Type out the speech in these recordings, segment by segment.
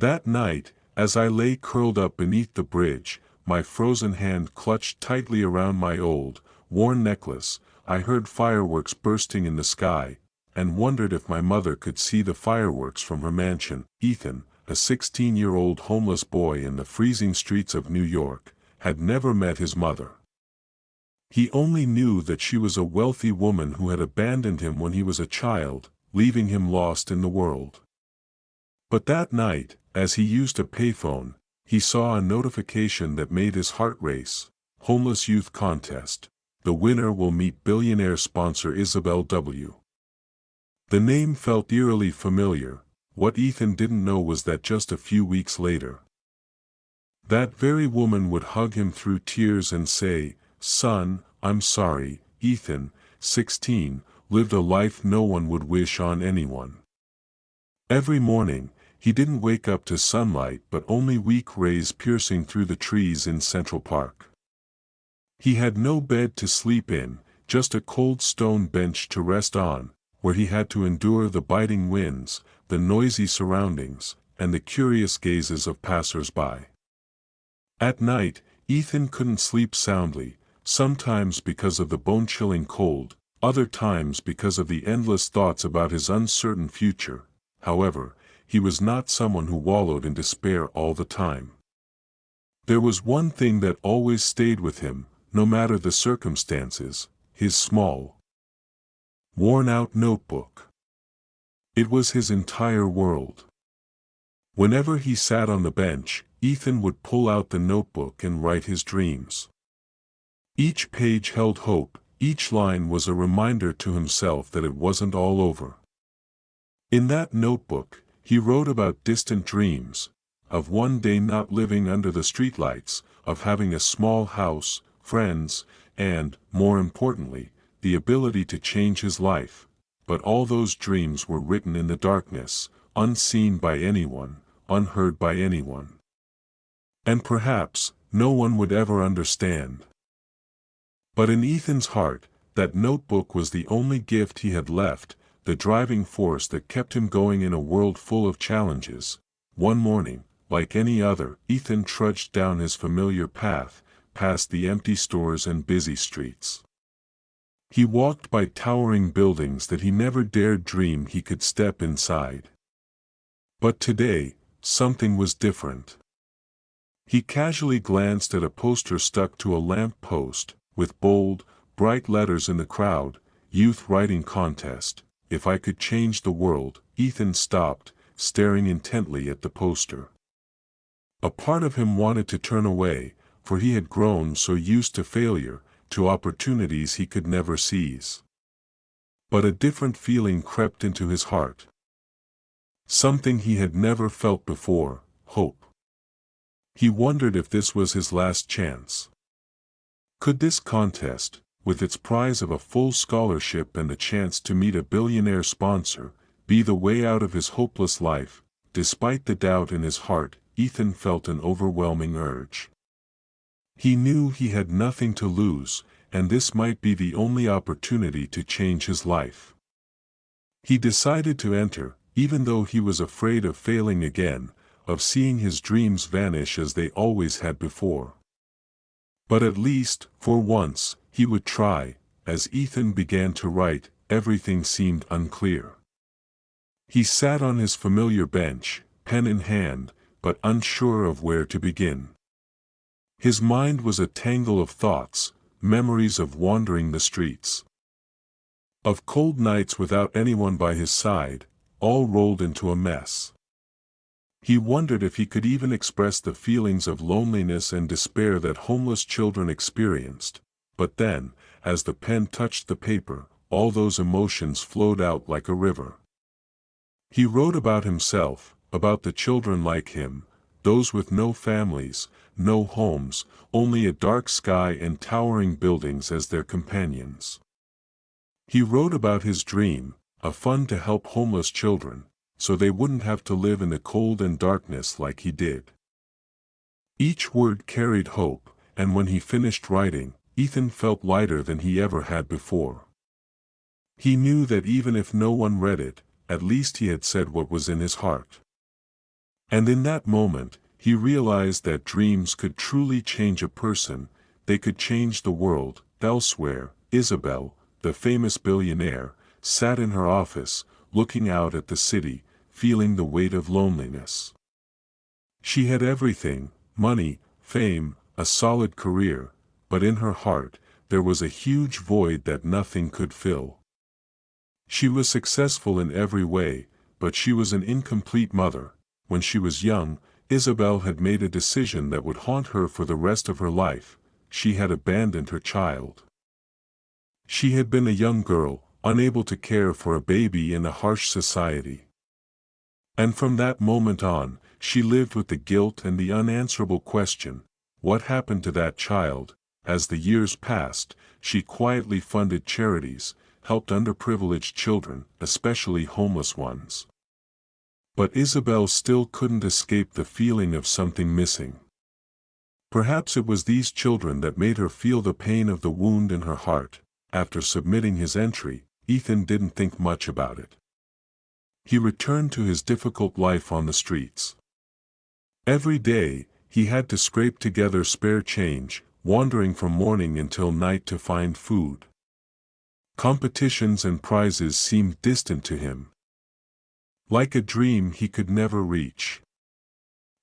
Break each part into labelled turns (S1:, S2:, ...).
S1: That night, as I lay curled up beneath the bridge, my frozen hand clutched tightly around my old, worn necklace, I heard fireworks bursting in the sky, and wondered if my mother could see the fireworks from her mansion. Ethan, a 16-year-old homeless boy in the freezing streets of New York, had never met his mother. He only knew that she was a wealthy woman who had abandoned him when he was a child, leaving him lost in the world. But that night, as he used a payphone, he saw a notification that made his heart race. Homeless Youth Contest. The winner will meet Billionaire sponsor Isabel W. The name felt eerily familiar. What Ethan didn't know was that just a few weeks later, that very woman would hug him through tears and say, "Son, I'm sorry." Ethan, 16, lived a life no one would wish on anyone. Every morning, he didn't wake up to sunlight but only weak rays piercing through the trees in Central Park. He had no bed to sleep in, just a cold stone bench to rest on, where he had to endure the biting winds, the noisy surroundings, and the curious gazes of passers-by. At night, Ethan couldn't sleep soundly, sometimes because of the bone-chilling cold, other times because of the endless thoughts about his uncertain future. However, he was not someone who wallowed in despair all the time. There was one thing that always stayed with him, no matter the circumstances: his small, worn-out notebook. It was his entire world. Whenever he sat on the bench, Ethan would pull out the notebook and write his dreams. Each page held hope, each line was a reminder to himself that it wasn't all over. In that notebook, he wrote about distant dreams, of one day not living under the streetlights, of having a small house, friends, and, more importantly, the ability to change his life. But all those dreams were written in the darkness, unseen by anyone, unheard by anyone. And perhaps, no one would ever understand. But in Ethan's heart, that notebook was the only gift he had left, the driving force that kept him going in a world full of challenges. One morning, like any other, Ethan trudged down his familiar path, past the empty stores and busy streets. He walked by towering buildings that he never dared dream he could step inside. But today, something was different. He casually glanced at a poster stuck to a lamp post, with bold, bright letters in the crowd: Youth Writing Contest. If I could change the world. Ethan stopped, staring intently at the poster. A part of him wanted to turn away, for he had grown so used to failure, to opportunities he could never seize. But a different feeling crept into his heart. Something he had never felt before: hope. He wondered if this was his last chance. Could this contest, with its prize of a full scholarship and the chance to meet a billionaire sponsor, be the way out of his hopeless life? Despite the doubt in his heart, Ethan felt an overwhelming urge. He knew he had nothing to lose, and this might be the only opportunity to change his life. He decided to enter, even though he was afraid of failing again, of seeing his dreams vanish as they always had before. But at least, for once, he would try. As Ethan began to write, everything seemed unclear. He sat on his familiar bench, pen in hand, but unsure of where to begin. His mind was a tangle of thoughts, memories of wandering the streets, of cold nights without anyone by his side, all rolled into a mess. He wondered if he could even express the feelings of loneliness and despair that homeless children experienced. But then, as the pen touched the paper, all those emotions flowed out like a river. He wrote about himself, about the children like him, those with no families, no homes, only a dark sky and towering buildings as their companions. He wrote about his dream, a fund to help homeless children, so they wouldn't have to live in the cold and darkness like he did. Each word carried hope, and when he finished writing, Ethan felt lighter than he ever had before. He knew that even if no one read it, at least he had said what was in his heart. And in that moment, he realized that dreams could truly change a person, they could change the world. Elsewhere, Isabel, the famous billionaire, sat in her office, looking out at the city, feeling the weight of loneliness. She had everything, money, fame, a solid career, but in her heart, there was a huge void that nothing could fill. She was successful in every way, but she was an incomplete mother. When she was young, Isabel had made a decision that would haunt her for the rest of her life. She had abandoned her child. She had been a young girl, unable to care for a baby in a harsh society. And from that moment on, she lived with the guilt and the unanswerable question, what happened to that child? As the years passed, she quietly funded charities, helped underprivileged children, especially homeless ones. But Isabel still couldn't escape the feeling of something missing. Perhaps it was these children that made her feel the pain of the wound in her heart. After submitting his entry, Ethan didn't think much about it. He returned to his difficult life on the streets. Every day, he had to scrape together spare change, wandering from morning until night to find food. Competitions and prizes seemed distant to him. Like a dream he could never reach.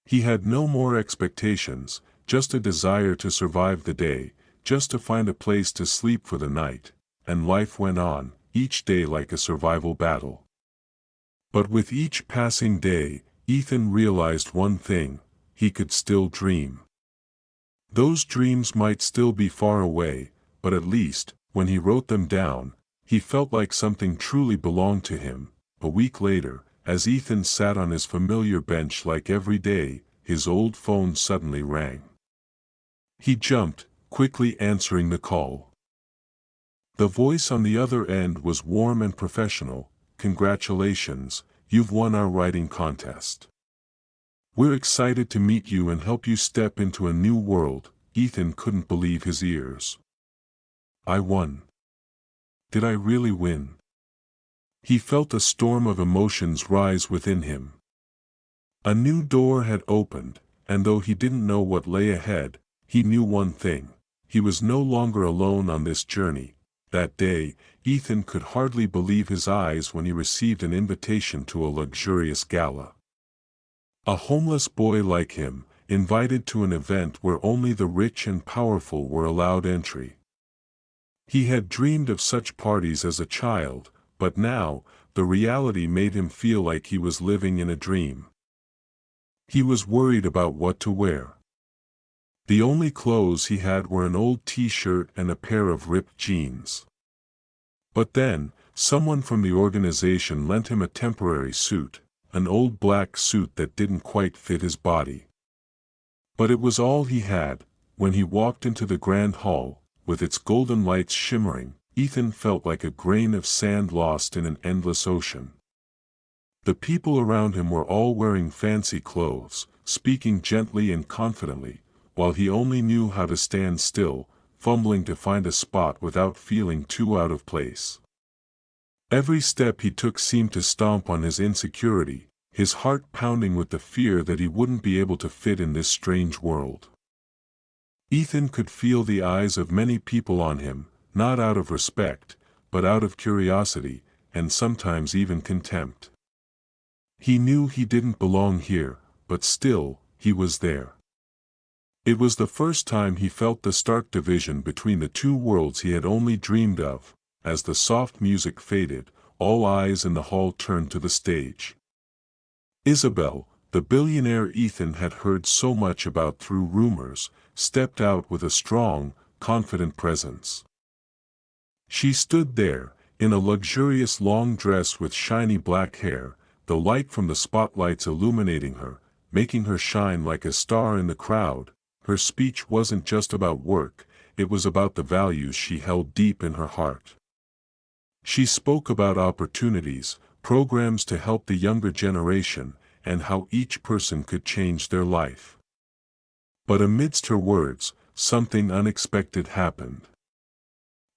S1: He had no more expectations, just a desire to survive the day, just to find a place to sleep for the night, and life went on, each day like a survival battle. But with each passing day, Ethan realized one thing, he could still dream. Those dreams might still be far away, but at least, when he wrote them down, he felt like something truly belonged to him. A week later, as Ethan sat on his familiar bench like every day, his old phone suddenly rang. He jumped, quickly answering the call. The voice on the other end was warm and professional. Congratulations, you've won our writing contest. We're excited to meet you and help you step into a new world. Ethan couldn't believe his ears. I won. Did I really win? He felt a storm of emotions rise within him. A new door had opened, and though he didn't know what lay ahead, he knew one thing. He was no longer alone on this journey. That day, Ethan could hardly believe his eyes when he received an invitation to a luxurious gala. A homeless boy like him, invited to an event where only the rich and powerful were allowed entry. He had dreamed of such parties as a child, but now, the reality made him feel like he was living in a dream. He was worried about what to wear. The only clothes he had were an old t-shirt and a pair of ripped jeans. But then, someone from the organization lent him a temporary suit, an old black suit that didn't quite fit his body. But it was all he had. When he walked into the grand hall, with its golden lights shimmering, Ethan felt like a grain of sand lost in an endless ocean. The people around him were all wearing fancy clothes, speaking gently and confidently, while he only knew how to stand still, fumbling to find a spot without feeling too out of place. Every step he took seemed to stomp on his insecurity, his heart pounding with the fear that he wouldn't be able to fit in this strange world. Ethan could feel the eyes of many people on him, not out of respect, but out of curiosity, and sometimes even contempt. He knew he didn't belong here, but still, he was there. It was the first time he felt the stark division between the two worlds he had only dreamed of. As the soft music faded, all eyes in the hall turned to the stage. Isabel, the billionaire Ethan had heard so much about through rumors, stepped out with a strong, confident presence. She stood there, in a luxurious long dress with shiny black hair, the light from the spotlights illuminating her, making her shine like a star in the crowd. Her speech wasn't just about work, it was about the values she held deep in her heart. She spoke about opportunities, programs to help the younger generation, and how each person could change their life. But amidst her words, something unexpected happened.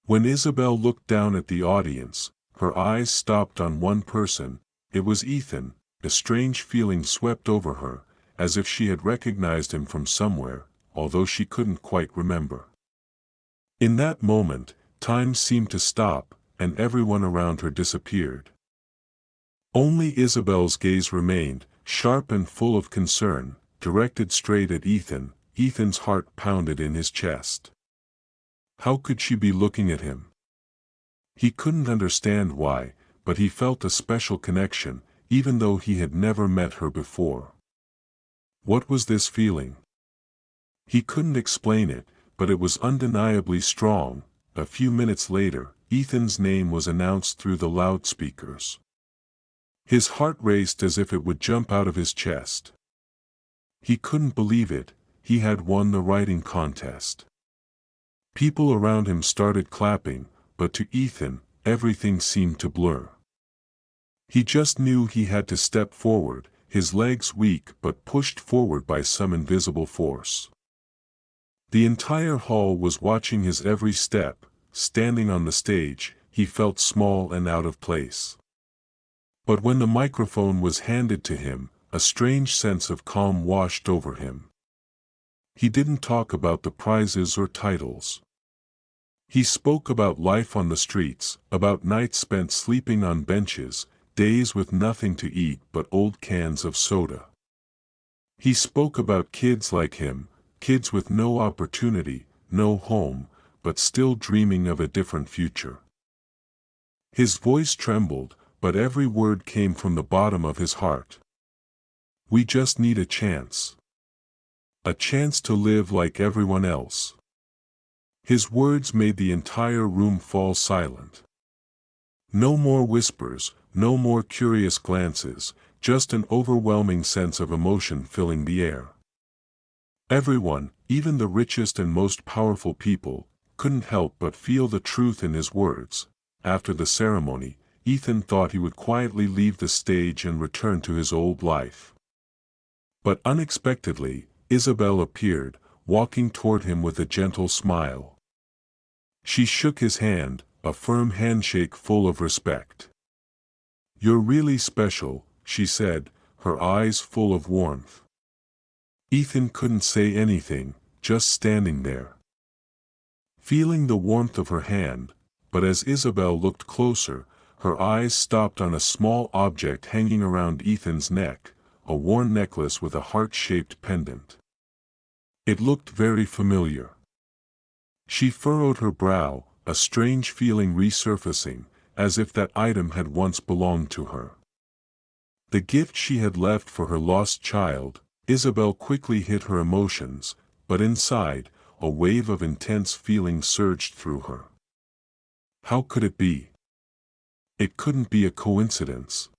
S1: When Isabel looked down at the audience, her eyes stopped on one person. It was Ethan, a strange feeling swept over her, as if she had recognized him from somewhere, although she couldn't quite remember. In that moment, time seemed to stop, and everyone around her disappeared. Only Isabel's gaze remained, sharp and full of concern, directed straight at Ethan. Ethan's heart pounded in his chest. How could she be looking at him? He couldn't understand why, but he felt a special connection, even though he had never met her before. What was this feeling? He couldn't explain it, but it was undeniably strong. A few minutes later, Ethan's name was announced through the loudspeakers. His heart raced as if it would jump out of his chest. He couldn't believe it, he had won the writing contest. People around him started clapping, but to Ethan, everything seemed to blur. He just knew he had to step forward, his legs weak but pushed forward by some invisible force. The entire hall was watching his every step. Standing on the stage, he felt small and out of place. But when the microphone was handed to him, a strange sense of calm washed over him. He didn't talk about the prizes or titles. He spoke about life on the streets, about nights spent sleeping on benches, days with nothing to eat but old cans of soda. He spoke about kids like him, kids with no opportunity, no home, but still dreaming of a different future. His voice trembled, but every word came from the bottom of his heart. We just need a chance. A chance to live like everyone else. His words made the entire room fall silent. No more whispers, no more curious glances, just an overwhelming sense of emotion filling the air. Everyone, even the richest and most powerful people, couldn't help but feel the truth in his words. After the ceremony, Ethan thought he would quietly leave the stage and return to his old life. But unexpectedly, Isabel appeared, walking toward him with a gentle smile. She shook his hand, a firm handshake full of respect. "You're really special," she said, her eyes full of warmth. Ethan couldn't say anything, just standing there, feeling the warmth of her hand, but as Isabel looked closer, her eyes stopped on a small object hanging around Ethan's neck, a worn necklace with a heart-shaped pendant. It looked very familiar. She furrowed her brow, a strange feeling resurfacing, as if that item had once belonged to her. The gift she had left for her lost child. Isabel quickly hid her emotions, but inside, a wave of intense feeling surged through her. How could it be? It couldn't be a coincidence.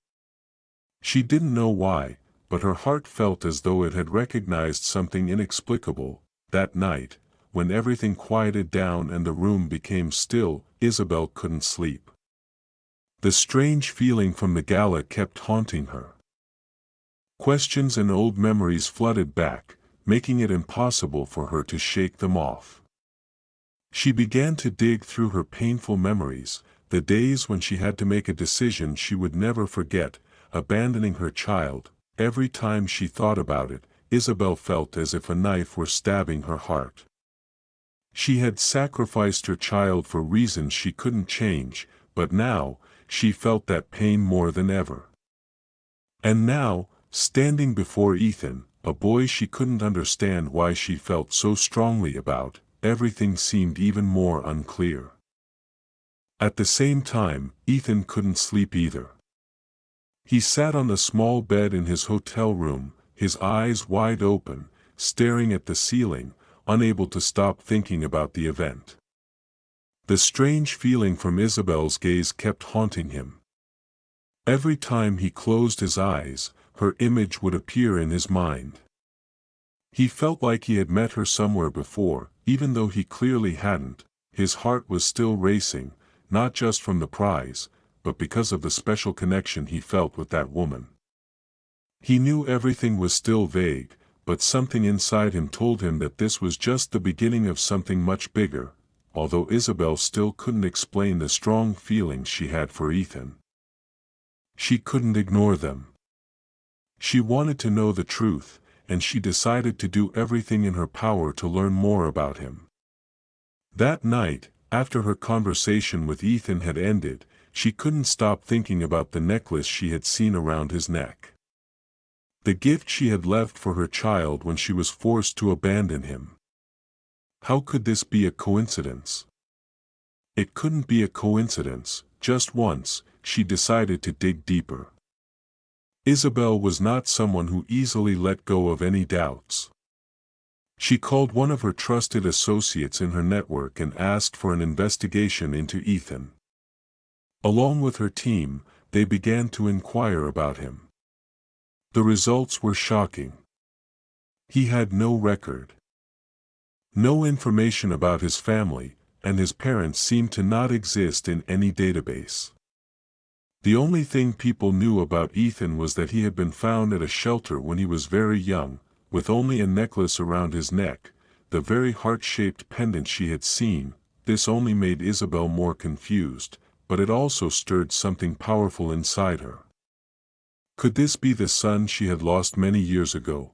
S1: She didn't know why, but her heart felt as though it had recognized something inexplicable. That night, when everything quieted down and the room became still, Isabel couldn't sleep. The strange feeling from the gala kept haunting her. Questions and old memories flooded back, making it impossible for her to shake them off. She began to dig through her painful memories, the days when she had to make a decision she would never forget, abandoning her child. Every time she thought about it, Isabel felt as if a knife were stabbing her heart. She had sacrificed her child for reasons she couldn't change, but now, she felt that pain more than ever. And now, standing before Ethan, a boy she couldn't understand why she felt so strongly about, everything seemed even more unclear. At the same time, Ethan couldn't sleep either. He sat on the small bed in his hotel room, his eyes wide open, staring at the ceiling, unable to stop thinking about the event. The strange feeling from Isabel's gaze kept haunting him. Every time he closed his eyes, her image would appear in his mind. He felt like he had met her somewhere before, even though he clearly hadn't. His heart was still racing, not just from the prize, but because of the special connection he felt with that woman. He knew everything was still vague, but something inside him told him that this was just the beginning of something much bigger, although Isabel still couldn't explain the strong feelings she had for Ethan. She couldn't ignore them. She wanted to know the truth, and she decided to do everything in her power to learn more about him. That night, after her conversation with Ethan had ended, she couldn't stop thinking about the necklace she had seen around his neck. The gift she had left for her child when she was forced to abandon him. How could this be a coincidence? It couldn't be a coincidence. Just once, she decided to dig deeper. Isabel was not someone who easily let go of any doubts. She called one of her trusted associates in her network and asked for an investigation into Ethan. Along with her team, they began to inquire about him. The results were shocking. He had no record. No information about his family, and his parents seemed to not exist in any database. The only thing people knew about Ethan was that he had been found at a shelter when he was very young, with only a necklace around his neck, the very heart-shaped pendant she had seen. This only made Isabel more confused, but it also stirred something powerful inside her. Could this be the son she had lost many years ago?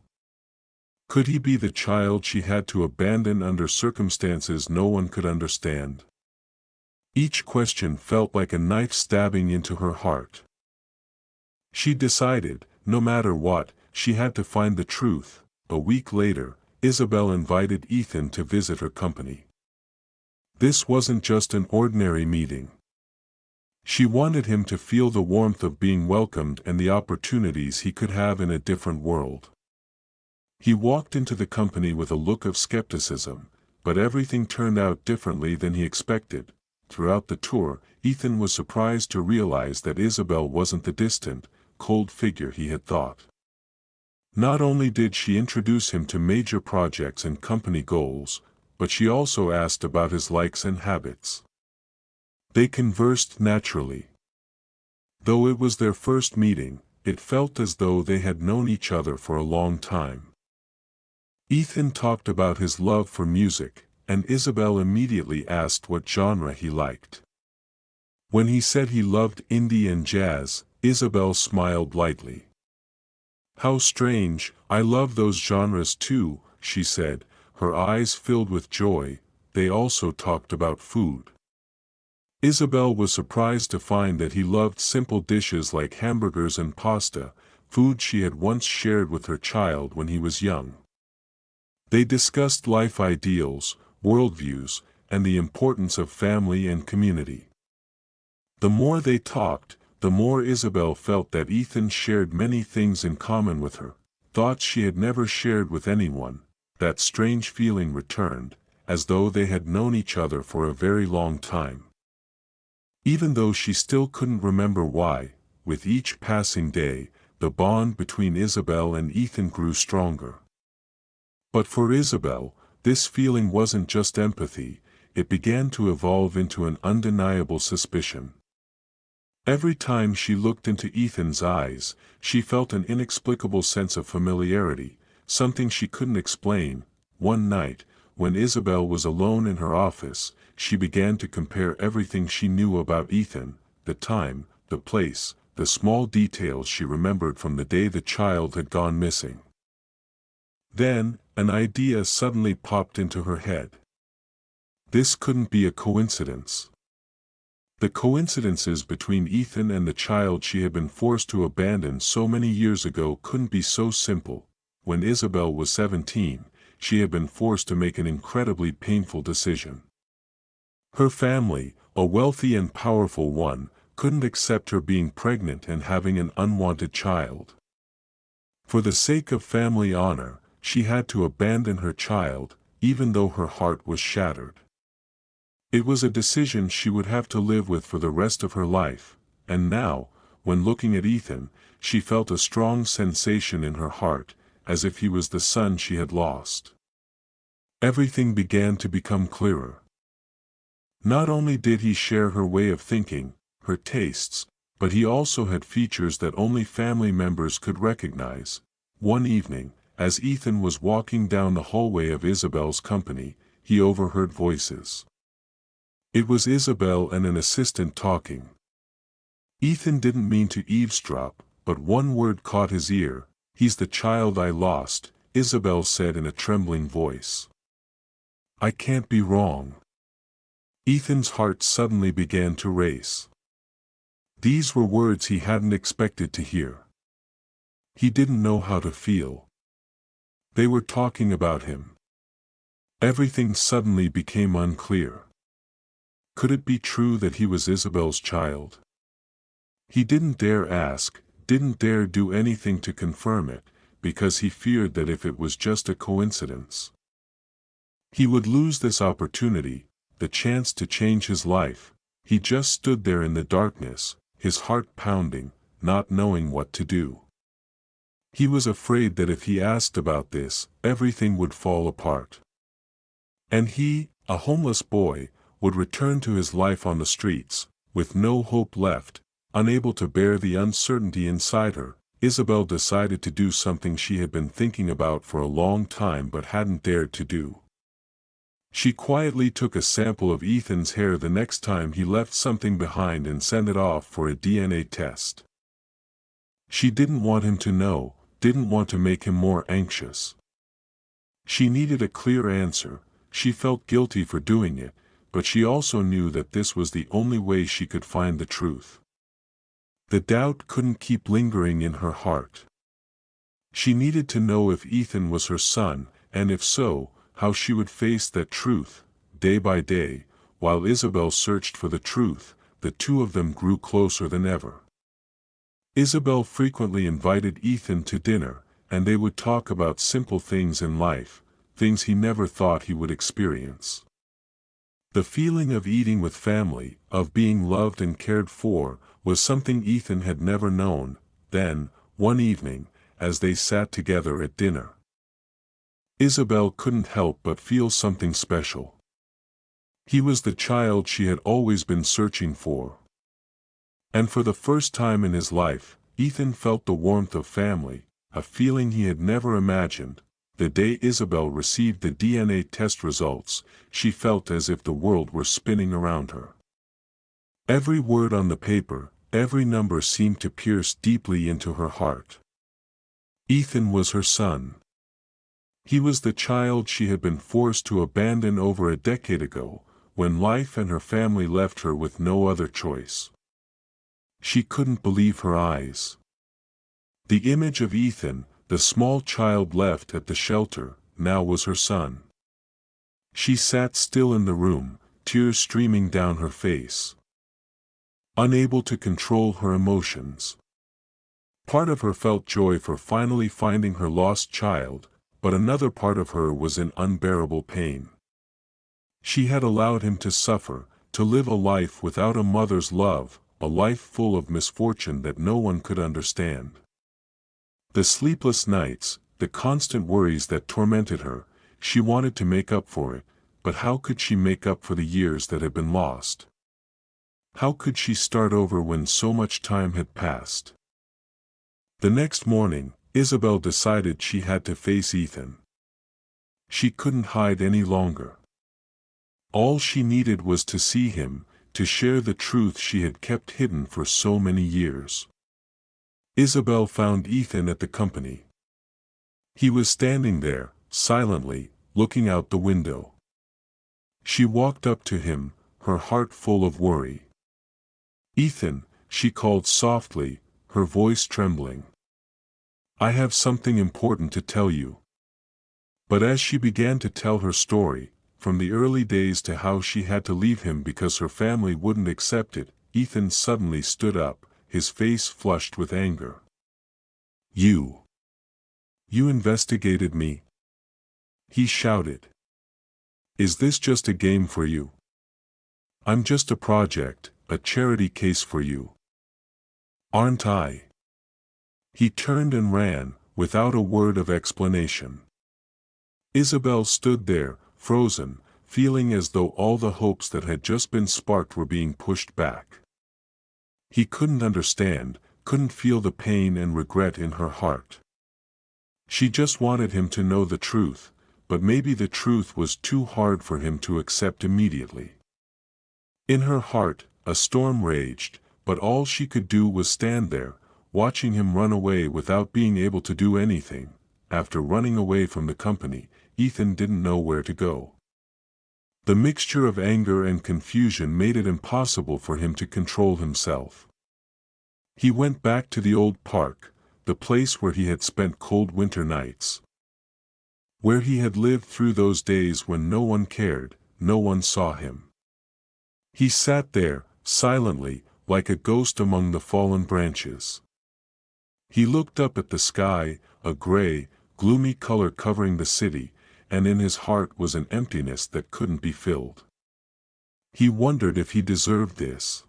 S1: Could he be the child she had to abandon under circumstances no one could understand? Each question felt like a knife stabbing into her heart. She decided, no matter what, she had to find the truth. A week later, Isabel invited Ethan to visit her company. This wasn't just an ordinary meeting. She wanted him to feel the warmth of being welcomed and the opportunities he could have in a different world. He walked into the company with a look of skepticism, but everything turned out differently than he expected. Throughout the tour, Ethan was surprised to realize that Isabel wasn't the distant, cold figure he had thought. Not only did she introduce him to major projects and company goals, but she also asked about his likes and habits. They conversed naturally. Though it was their first meeting, it felt as though they had known each other for a long time. Ethan talked about his love for music, and Isabel immediately asked what genre he liked. When he said he loved indie and jazz, Isabel smiled lightly. "How strange, I love those genres too," she said, her eyes filled with joy. They also talked about food. Isabel was surprised to find that he loved simple dishes like hamburgers and pasta, food she had once shared with her child when he was young. They discussed life ideals, worldviews, and the importance of family and community. The more they talked, the more Isabel felt that Ethan shared many things in common with her, thoughts she had never shared with anyone. That strange feeling returned, as though they had known each other for a very long time. Even though she still couldn't remember why, with each passing day, the bond between Isabel and Ethan grew stronger. But for Isabel, this feeling wasn't just empathy, it began to evolve into an undeniable suspicion. Every time she looked into Ethan's eyes, she felt an inexplicable sense of familiarity, something she couldn't explain. One night, when Isabel was alone in her office, she began to compare everything she knew about Ethan, the time, the place, the small details she remembered from the day the child had gone missing. Then, an idea suddenly popped into her head. This couldn't be a coincidence. The coincidences between Ethan and the child she had been forced to abandon so many years ago couldn't be so simple. When Isabel was 17, she had been forced to make an incredibly painful decision. Her family, a wealthy and powerful one, couldn't accept her being pregnant and having an unwanted child. For the sake of family honor, she had to abandon her child, even though her heart was shattered. It was a decision she would have to live with for the rest of her life, and now, when looking at Ethan, she felt a strong sensation in her heart, as if he was the son she had lost. Everything began to become clearer. Not only did he share her way of thinking, her tastes, but he also had features that only family members could recognize. One evening, as Ethan was walking down the hallway of Isabel's company, he overheard voices. It was Isabel and an assistant talking. Ethan didn't mean to eavesdrop, but one word caught his ear, He's the child I lost, Isabel said in a trembling voice. I can't be wrong. Ethan's heart suddenly began to race. These were words he hadn't expected to hear. He didn't know how to feel. They were talking about him. Everything suddenly became unclear. Could it be true that he was Isabel's child? He didn't dare ask, didn't dare do anything to confirm it, because he feared that if it was just a coincidence, he would lose this opportunity, the chance to change his life. He just stood there in the darkness, his heart pounding, not knowing what to do. He was afraid that if he asked about this, everything would fall apart. And he, a homeless boy, would return to his life on the streets, with no hope left, unable to bear the uncertainty inside her. Isabel decided to do something she had been thinking about for a long time but hadn't dared to do. She quietly took a sample of Ethan's hair the next time he left something behind and sent it off for a DNA test. She didn't want him to know, didn't want to make him more anxious. She needed a clear answer. She felt guilty for doing it, but she also knew that this was the only way she could find the truth. The doubt couldn't keep lingering in her heart. She needed to know if Ethan was her son, and if so, how she would face that truth. Day by day, while Isabel searched for the truth, the two of them grew closer than ever. Isabel frequently invited Ethan to dinner, and they would talk about simple things in life, things he never thought he would experience. The feeling of eating with family, of being loved and cared for, was something Ethan had never known. Then, one evening, as they sat together at dinner, Isabel couldn't help but feel something special. He was the child she had always been searching for. And for the first time in his life, Ethan felt the warmth of family, a feeling he had never imagined. The day Isabel received the DNA test results, she felt as if the world were spinning around her. Every word on the paper, every number seemed to pierce deeply into her heart. Ethan was her son. He was the child she had been forced to abandon over a decade ago, when life and her family left her with no other choice. She couldn't believe her eyes. The image of Ethan, the small child left at the shelter, now was her son. She sat still in the room, tears streaming down her face, unable to control her emotions. Part of her felt joy for finally finding her lost child, but another part of her was in unbearable pain. She had allowed him to suffer, to live a life without a mother's love, a life full of misfortune that no one could understand. The sleepless nights, the constant worries that tormented her, she wanted to make up for it, but how could she make up for the years that had been lost? How could she start over when so much time had passed? The next morning, Isabel decided she had to face Ethan. She couldn't hide any longer. All she needed was to see him, to share the truth she had kept hidden for so many years. Isabel found Ethan at the company. He was standing there, silently, looking out the window. She walked up to him, her heart full of worry. "Ethan," she called softly, her voice trembling. "I have something important to tell you." But as she began to tell her story, from the early days to how she had to leave him because her family wouldn't accept it, Ethan suddenly stood up, his face flushed with anger. You investigated me?" he shouted. "Is this just a game for you? I'm just a project, a charity case for you. Aren't I?" He turned and ran, without a word of explanation. Isabel stood there, frozen, feeling as though all the hopes that had just been sparked were being pushed back. He couldn't understand, couldn't feel the pain and regret in her heart. She just wanted him to know the truth, but maybe the truth was too hard for him to accept immediately. In her heart, a storm raged, but all she could do was stand there, watching him run away without being able to do anything. After running away from the company, Ethan didn't know where to go. The mixture of anger and confusion made it impossible for him to control himself. He went back to the old park, the place where he had spent cold winter nights. Where he had lived through those days when no one cared, no one saw him. He sat there, silently, like a ghost among the fallen branches. He looked up at the sky, a gray, gloomy color covering the city, and in his heart was an emptiness that couldn't be filled. He wondered if he deserved this.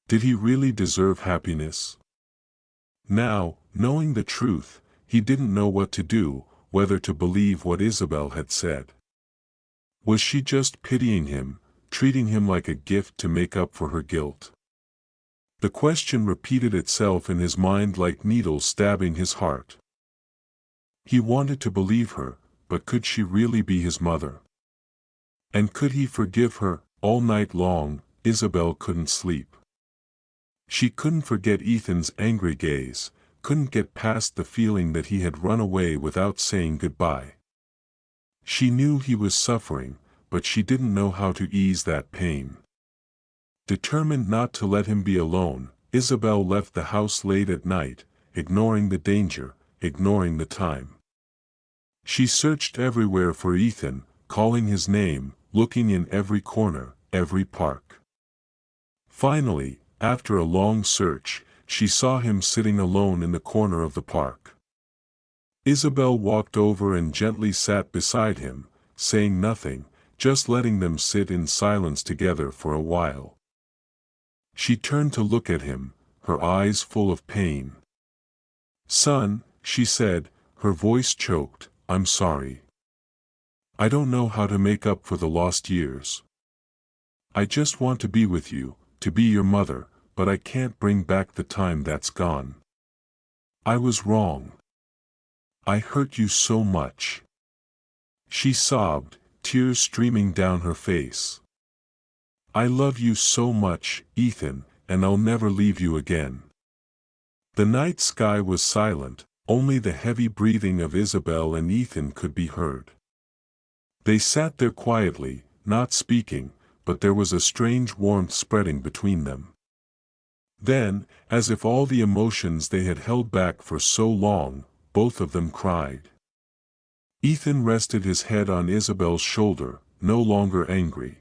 S1: Did he really deserve happiness? Now, knowing the truth, he didn't know what to do, whether to believe what Isabel had said. Was she just pitying him, treating him like a gift to make up for her guilt? The question repeated itself in his mind like needles stabbing his heart. He wanted to believe her, but could she really be his mother? And could he forgive her? All night long, Isabel couldn't sleep. She couldn't forget Ethan's angry gaze, couldn't get past the feeling that he had run away without saying goodbye. She knew he was suffering, but she didn't know how to ease that pain. Determined not to let him be alone, Isabel left the house late at night, ignoring the danger, ignoring the time. She searched everywhere for Ethan, calling his name, looking in every corner, every park. Finally, after a long search, she saw him sitting alone in the corner of the park. Isabel walked over and gently sat beside him, saying nothing, just letting them sit in silence together for a while. She turned to look at him, her eyes full of pain. "Son," she said, her voice choked, "I'm sorry. I don't know how to make up for the lost years. I just want to be with you, to be your mother, but I can't bring back the time that's gone. I was wrong. I hurt you so much." She sobbed, tears streaming down her face. "I love you so much, Ethan, and I'll never leave you again." The night sky was silent, only the heavy breathing of Isabel and Ethan could be heard. They sat there quietly, not speaking, but there was a strange warmth spreading between them. Then, as if all the emotions they had held back for so long, both of them cried. Ethan rested his head on Isabel's shoulder, no longer angry.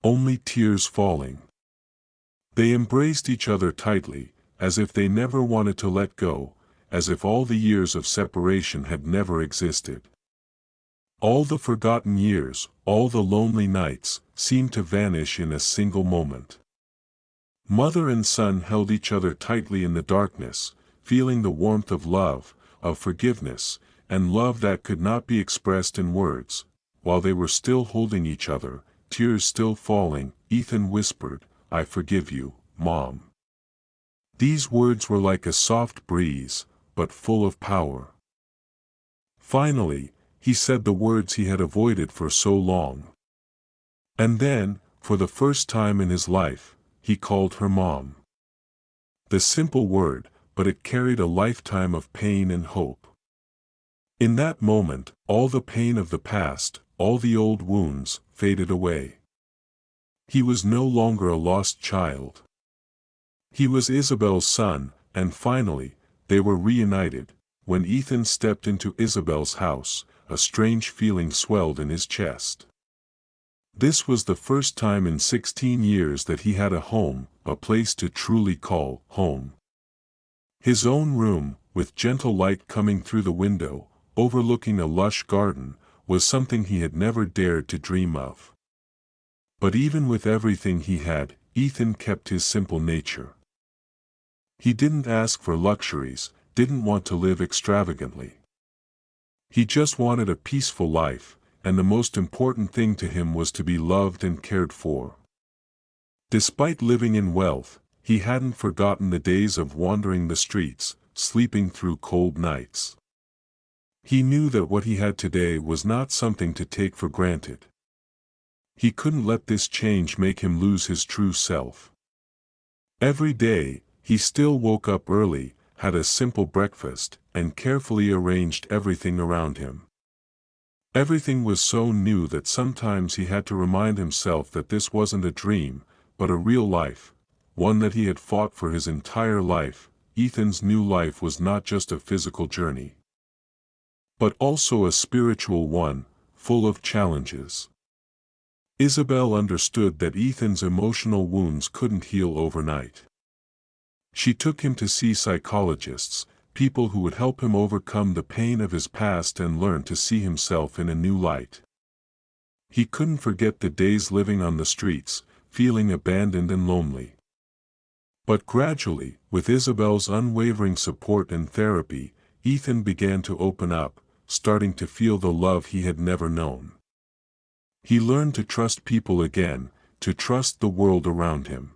S1: Only tears falling. They embraced each other tightly, as if they never wanted to let go, as if all the years of separation had never existed. All the forgotten years, all the lonely nights, seemed to vanish in a single moment. Mother and son held each other tightly in the darkness, feeling the warmth of love, of forgiveness, and love that could not be expressed in words. While they were still holding each other, tears still falling, Ethan whispered, "I forgive you, Mom." These words were like a soft breeze, but full of power. Finally, he said the words he had avoided for so long. And then, for the first time in his life, he called her Mom. The simple word, but it carried a lifetime of pain and hope. In that moment, all the pain of the past, all the old wounds, faded away. He was no longer a lost child. He was Isabel's son, and finally, they were reunited. When Ethan stepped into Isabel's house, a strange feeling swelled in his chest. This was the first time in 16 years that he had a home, a place to truly call home. His own room, with gentle light coming through the window, overlooking a lush garden, was something he had never dared to dream of. But even with everything he had, Ethan kept his simple nature. He didn't ask for luxuries, didn't want to live extravagantly. He just wanted a peaceful life, and the most important thing to him was to be loved and cared for. Despite living in wealth, he hadn't forgotten the days of wandering the streets, sleeping through cold nights. He knew that what he had today was not something to take for granted. He couldn't let this change make him lose his true self. Every day, He still woke up early, had a simple breakfast, and carefully arranged everything around him. Everything was so new that sometimes he had to remind himself that this wasn't a dream, but a real life, one that he had fought for his entire life. Ethan's new life was not just a physical journey, but also a spiritual one, full of challenges. Isabel understood that Ethan's emotional wounds couldn't heal overnight. She took him to see psychologists, people who would help him overcome the pain of his past and learn to see himself in a new light. He couldn't forget the days living on the streets, feeling abandoned and lonely. But gradually, with Isabel's unwavering support and therapy, Ethan began to open up, starting to feel the love he had never known. He learned to trust people again, to trust the world around him.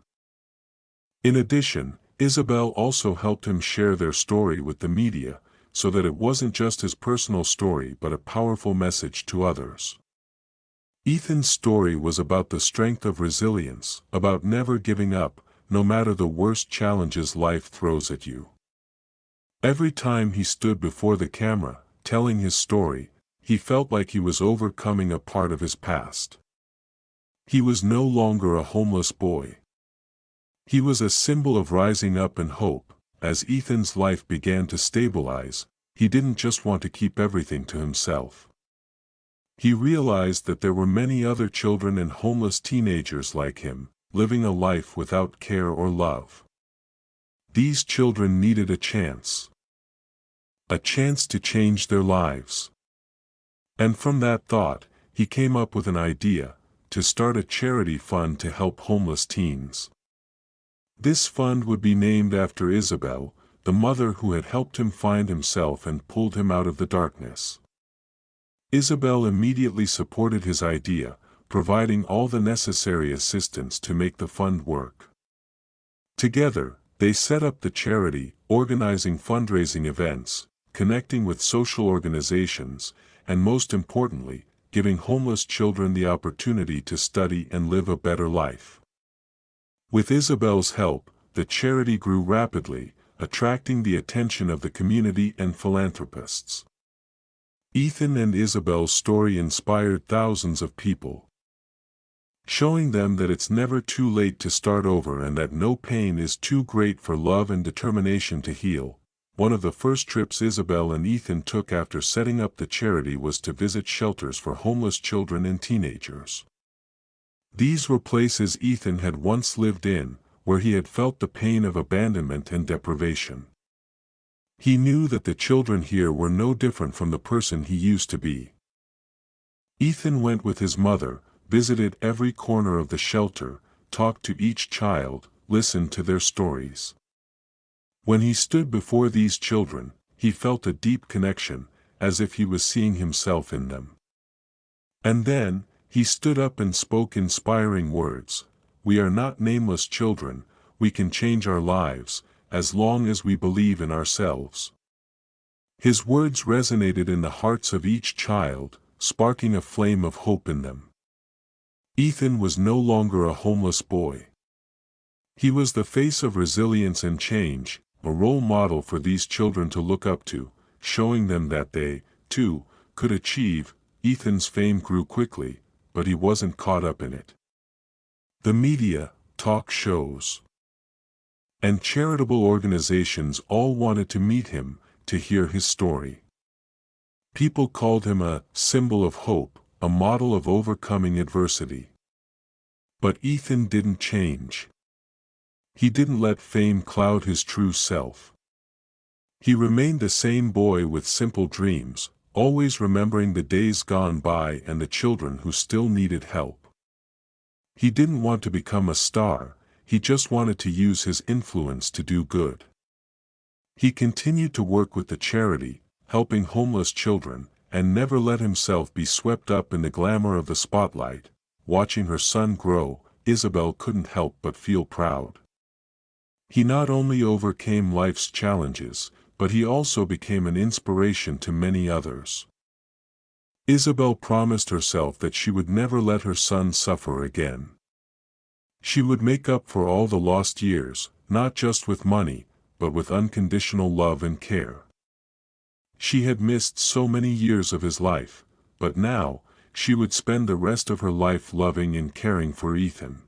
S1: In addition, Isabel also helped him share their story with the media, so that it wasn't just his personal story but a powerful message to others. Ethan's story was about the strength of resilience, about never giving up, no matter the worst challenges life throws at you. Every time he stood before the camera, telling his story, he felt like he was overcoming a part of his past. He was no longer a homeless boy. He was a symbol of rising up and hope. As Ethan's life began to stabilize, he didn't just want to keep everything to himself. He realized that there were many other children and homeless teenagers like him, living a life without care or love. These children needed a chance to change their lives. And from that thought, he came up with an idea, to start a charity fund to help homeless teens. This fund would be named after Isabel, the mother who had helped him find himself and pulled him out of the darkness. Isabel immediately supported his idea, providing all the necessary assistance to make the fund work. Together, they set up the charity, organizing fundraising events, connecting with social organizations, and most importantly, giving homeless children the opportunity to study and live a better life. With Isabel's help, the charity grew rapidly, attracting the attention of the community and philanthropists. Ethan and Isabel's story inspired thousands of people, showing them that it's never too late to start over and that no pain is too great for love and determination to heal. One of the first trips Isabel and Ethan took after setting up the charity was to visit shelters for homeless children and teenagers. These were places Ethan had once lived in, where he had felt the pain of abandonment and deprivation. He knew that the children here were no different from the person he used to be. Ethan went with his mother, visited every corner of the shelter, talked to each child, listened to their stories. When he stood before these children, he felt a deep connection, as if he was seeing himself in them. And then, he stood up and spoke inspiring words. We are not nameless children, we can change our lives, as long as we believe in ourselves. His words resonated in the hearts of each child, sparking a flame of hope in them. Ethan was no longer a homeless boy. He was the face of resilience and change, a role model for these children to look up to, showing them that they, too, could achieve. Ethan's fame grew quickly, but he wasn't caught up in it. The media, talk shows, and charitable organizations all wanted to meet him, to hear his story. People called him a symbol of hope, a model of overcoming adversity. But Ethan didn't change. He didn't let fame cloud his true self. He remained the same boy with simple dreams, always remembering the days gone by and the children who still needed help. He didn't want to become a star, he just wanted to use his influence to do good. He continued to work with the charity, helping homeless children, and never let himself be swept up in the glamour of the spotlight. Watching her son grow, Isabel couldn't help but feel proud. He not only overcame life's challenges, but he also became an inspiration to many others. Isabel promised herself that she would never let her son suffer again. She would make up for all the lost years, not just with money, but with unconditional love and care. She had missed so many years of his life, but now, she would spend the rest of her life loving and caring for Ethan.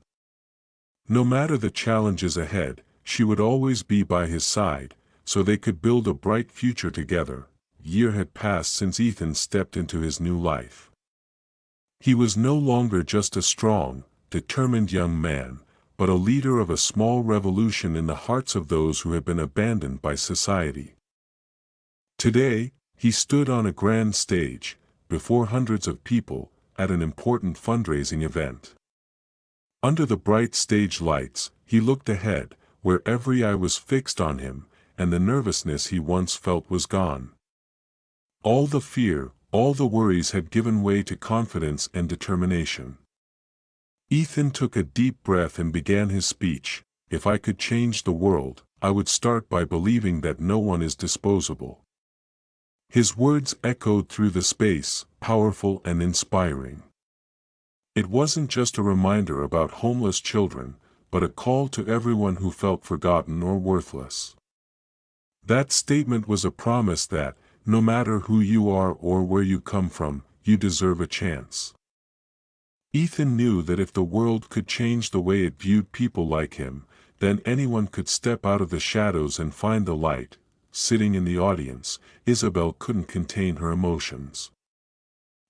S1: No matter the challenges ahead, she would always be by his side, so they could build a bright future together. A year had passed since Ethan stepped into his new life. He was no longer just a strong, determined young man, but a leader of a small revolution in the hearts of those who had been abandoned by society. Today, he stood on a grand stage, before hundreds of people, at an important fundraising event. Under the bright stage lights, he looked ahead, where every eye was fixed on him, and the nervousness he once felt was gone. All the fear, all the worries had given way to confidence and determination. Ethan took a deep breath and began his speech. If I could change the world, I would start by believing that no one is disposable. His words echoed through the space, powerful and inspiring. It wasn't just a reminder about homeless children, but a call to everyone who felt forgotten or worthless. That statement was a promise that, no matter who you are or where you come from, you deserve a chance. Ethan knew that if the world could change the way it viewed people like him, then anyone could step out of the shadows and find the light. Sitting in the audience, Isabel couldn't contain her emotions.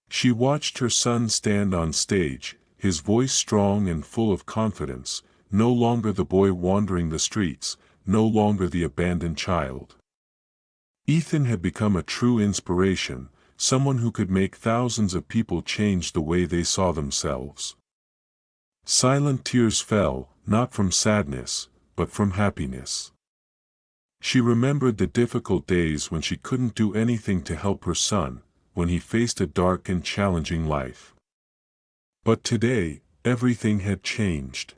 S1: She watched her son stand on stage, his voice strong and full of confidence, no longer the boy wandering the streets, no longer the abandoned child. Ethan had become a true inspiration, someone who could make thousands of people change the way they saw themselves. Silent tears fell, not from sadness, but from happiness. She remembered the difficult days when she couldn't do anything to help her son, when he faced a dark and challenging life. But today, everything had changed.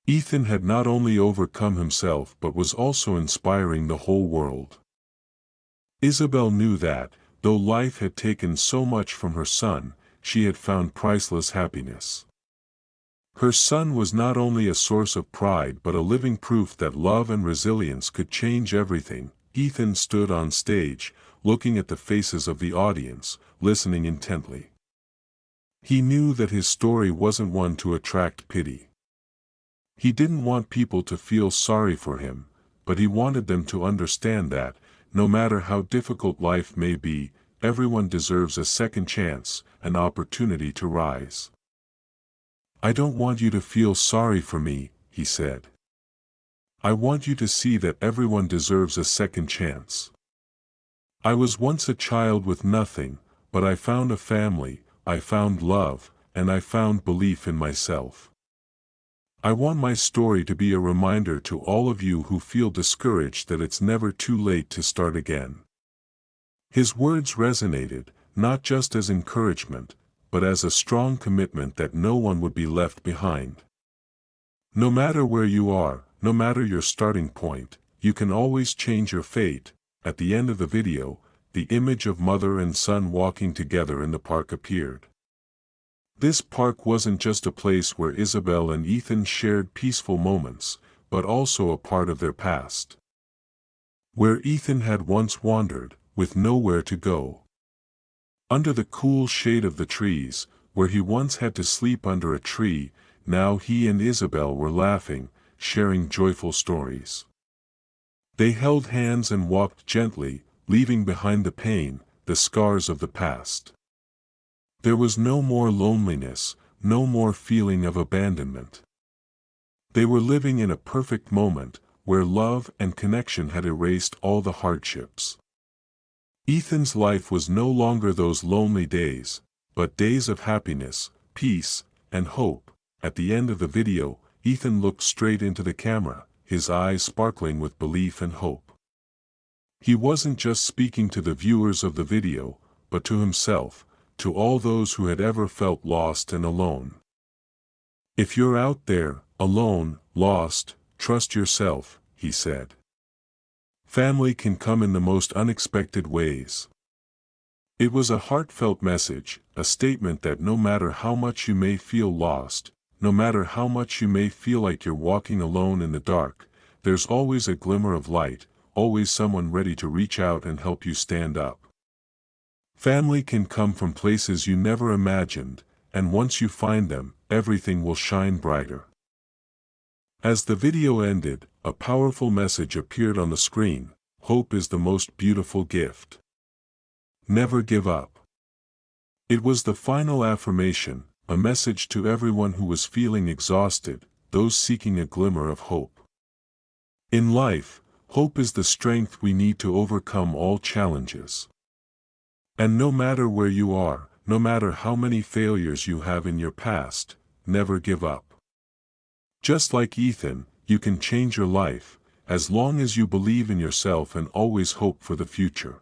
S1: Ethan had not only overcome himself but was also inspiring the whole world. Isabel knew that, though life had taken so much from her son, she had found priceless happiness. Her son was not only a source of pride but a living proof that love and resilience could change everything. Ethan stood on stage, looking at the faces of the audience, listening intently. He knew that his story wasn't one to attract pity. He didn't want people to feel sorry for him, but he wanted them to understand that, no matter how difficult life may be, everyone deserves a second chance, an opportunity to rise. I don't want you to feel sorry for me, he said. I want you to see that everyone deserves a second chance. I was once a child with nothing, but I found a family, I found love, and I found belief in myself. I want my story to be a reminder to all of you who feel discouraged that it's never too late to start again. His words resonated, not just as encouragement, but as a strong commitment that no one would be left behind. No matter where you are, no matter your starting point, you can always change your fate. At the end of the video, the image of mother and son walking together in the park appeared. This park wasn't just a place where Isabel and Ethan shared peaceful moments, but also a part of their past. Where Ethan had once wandered, with nowhere to go. Under the cool shade of the trees, where he once had to sleep under a tree, now he and Isabel were laughing, sharing joyful stories. They held hands and walked gently, leaving behind the pain, the scars of the past. There was no more loneliness, no more feeling of abandonment. They were living in a perfect moment, where love and connection had erased all the hardships. Ethan's life was no longer those lonely days, but days of happiness, peace, and hope. At the end of the video, Ethan looked straight into the camera, his eyes sparkling with belief and hope. He wasn't just speaking to the viewers of the video, but to himself, to all those who had ever felt lost and alone. If you're out there, alone, lost, trust yourself, he said. Family can come in the most unexpected ways. It was a heartfelt message, a statement that no matter how much you may feel lost, no matter how much you may feel like you're walking alone in the dark, there's always a glimmer of light, always someone ready to reach out and help you stand up. Family can come from places you never imagined, and once you find them, everything will shine brighter. As the video ended, a powerful message appeared on the screen: hope is the most beautiful gift. Never give up. It was the final affirmation, a message to everyone who was feeling exhausted, those seeking a glimmer of hope. In life, hope is the strength we need to overcome all challenges. And no matter where you are, no matter how many failures you have in your past, never give up. Just like Ethan, you can change your life, as long as you believe in yourself and always hope for the future.